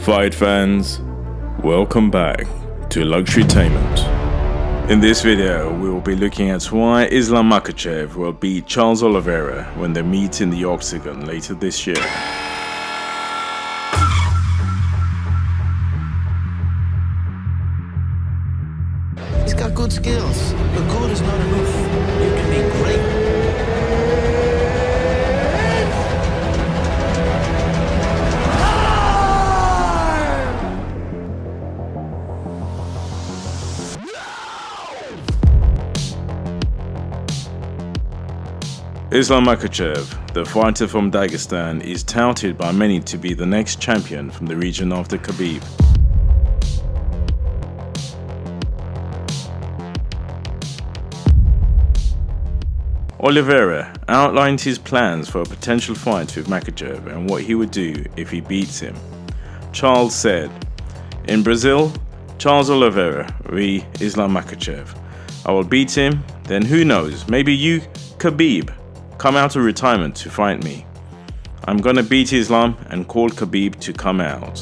Fight fans, welcome back to Luxurytainment. In this video, we will be looking at why Islam Makhachev will beat Charles Oliveira when they meet in the octagon later this year. He's got good skills, but good is not enough. You can be great. Islam Makhachev, the fighter from Dagestan, is touted by many to be the next champion from the region after Khabib. Oliveira outlined his plans for a potential fight with Makhachev and what he would do if he beats him. Charles said, "In Brazil, Charles Oliveira v Islam Makhachev. I will beat him, then who knows, maybe you, Khabib, come out of retirement to fight me. I'm gonna beat Islam and call Khabib to come out."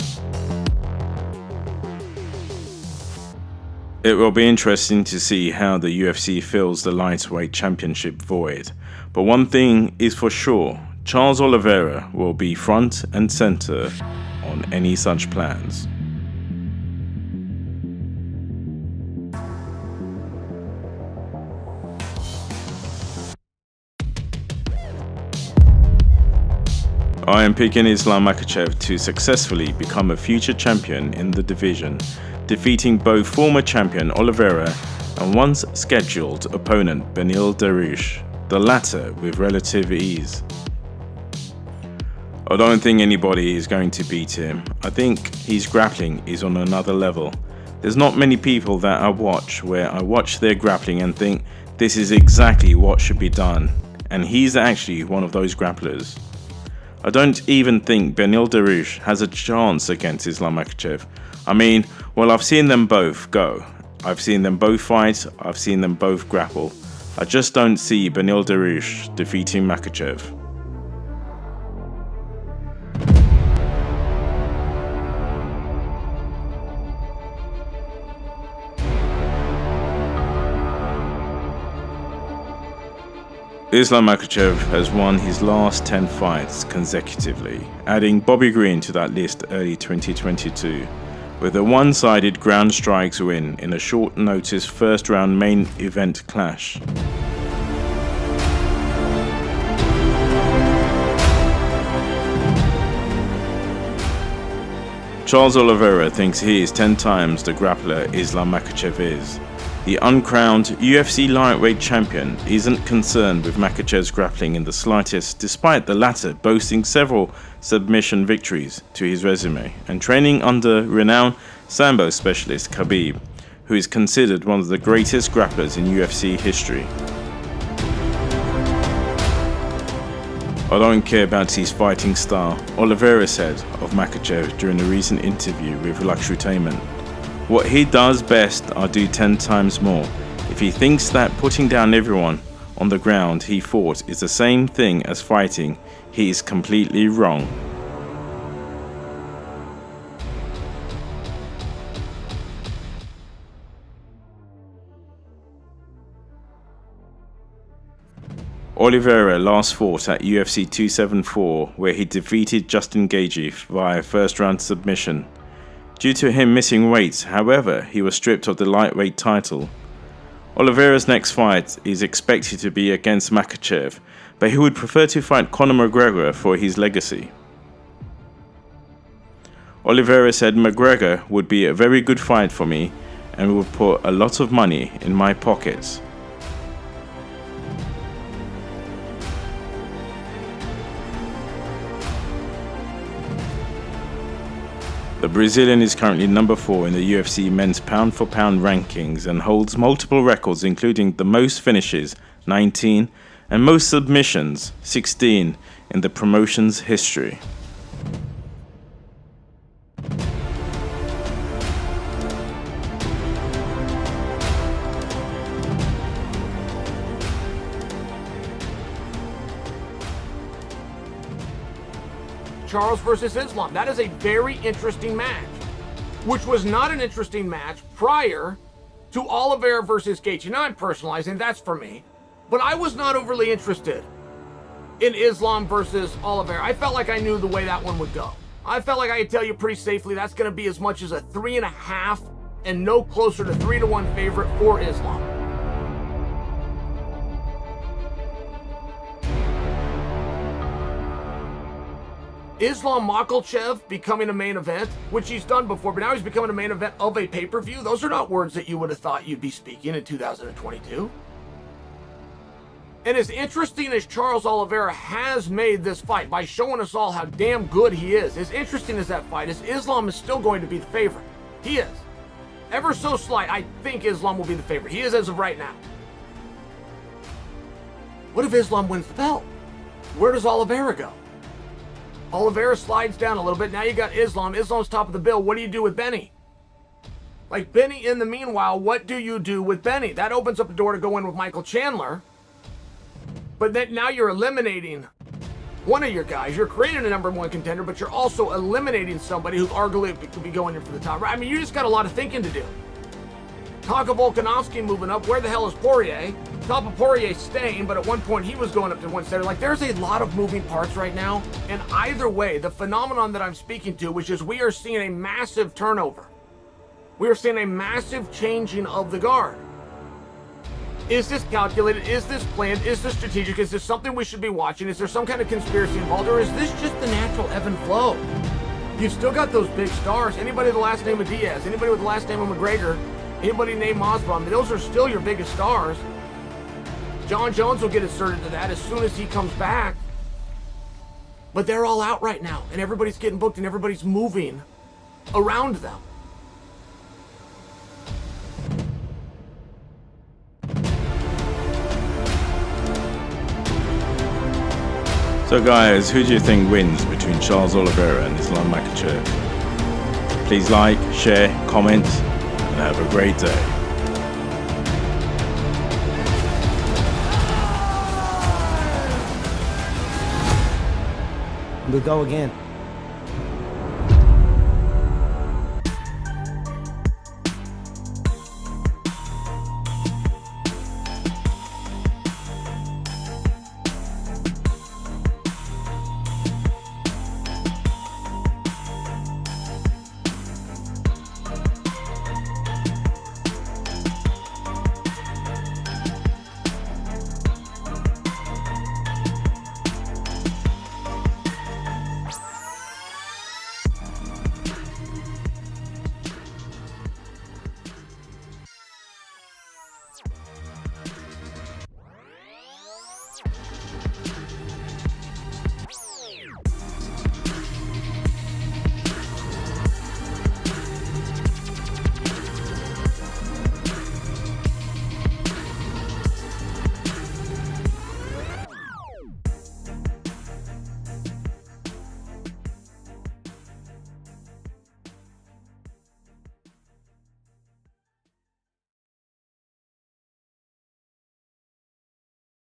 It will be interesting to see how the UFC fills the lightweight championship void, but one thing is for sure, Charles Oliveira will be front and center on any such plans. I am picking Islam Makhachev to successfully become a future champion in the division, defeating both former champion Oliveira and once scheduled opponent Beneil Dariush, the latter with relative ease. I don't think anybody is going to beat him. I think his grappling is on another level. There's not many people that I watch where I watch their grappling and think this is exactly what should be done, and he's actually one of those grapplers. I don't even think Beneil Dariush has a chance against Islam Makhachev. I mean, well, I've seen them both go. I've seen them both fight. I've seen them both grapple. I just don't see Beneil Dariush defeating Makhachev. Islam Makhachev has won his last 10 fights consecutively, adding Bobby Green to that list early 2022, with a one-sided ground strikes win in a short-notice first-round main event clash. Charles Oliveira thinks he is 10 times the grappler Islam Makhachev is. The uncrowned UFC lightweight champion isn't concerned with Makhachev's grappling in the slightest, despite the latter boasting several submission victories to his resume and training under renowned Sambo specialist Khabib, who is considered one of the greatest grapplers in UFC history. "I don't care about his fighting style," Oliveira said of Makhachev during a recent interview with Luxurytainment. "What he does best, I do 10 times more. If he thinks that putting down everyone on the ground he fought is the same thing as fighting, he is completely wrong." Oliveira last fought at UFC 274, where he defeated Justin Gaethje via first-round submission. Due to him missing weight, however, he was stripped of the lightweight title. Oliveira's next fight is expected to be against Makhachev, but he would prefer to fight Conor McGregor for his legacy. Oliveira said, "McGregor would be a very good fight for me and would put a lot of money in my pockets." The Brazilian is currently number 4 in the UFC men's pound-for-pound rankings and holds multiple records, including the most finishes, 19, and most submissions, 16, in the promotion's history. Charles versus Islam. That is a very interesting match, which was not an interesting match prior to Oliveira versus Gaethje. Now I'm personalizing, that's for me. But I was not overly interested in Islam versus Oliveira. I felt like I knew the way that one would go. I felt like I could tell you pretty safely that's going to be as much as a 3.5 and no closer to 3-1 favorite for Islam. Islam Makhachev becoming a main event, which he's done before, but now he's becoming a main event of a pay-per-view. Those are not words that you would have thought you'd be speaking in 2022. And as interesting as Charles Oliveira has made this fight by showing us all how damn good he is, as interesting as that fight is, Islam is still going to be the favorite. He is. Ever so slight, I think Islam will be the favorite. He is as of right now. What if Islam wins the belt? Where does Oliveira go? Oliveira slides down a little bit. Now you got Islam. Islam's top of the bill. What do you do with Benny? Like, Benny, in the meanwhile, what do you do with Benny? That opens up the door to go in with Michael Chandler. But then now you're eliminating one of your guys. You're creating a #1 contender, but you're also eliminating somebody who arguably could be going in for the top. I mean, you just got a lot of thinking to do. Tonka Volkanovski moving up. Where the hell is Poirier? Top of Poirier staying, but at one point he was going up to 170. Like, there's a lot of moving parts right now. And either way, the phenomenon that I'm speaking to, which is we are seeing a massive turnover. We are seeing a massive changing of the guard. Is this calculated? Is this planned? Is this strategic? Is this something we should be watching? Is there some kind of conspiracy involved? Or is this just the natural ebb and flow? You've still got those big stars. Anybody with the last name of Diaz, anybody with the last name of McGregor, anybody named Masvidal, those are still your biggest stars. John Jones will get inserted to that as soon as he comes back. But they're all out right now, and everybody's getting booked, and everybody's moving around them. So guys, who do you think wins between Charles Oliveira and Islam Makhachev? Please like, share, comment, and have a great day. We go again.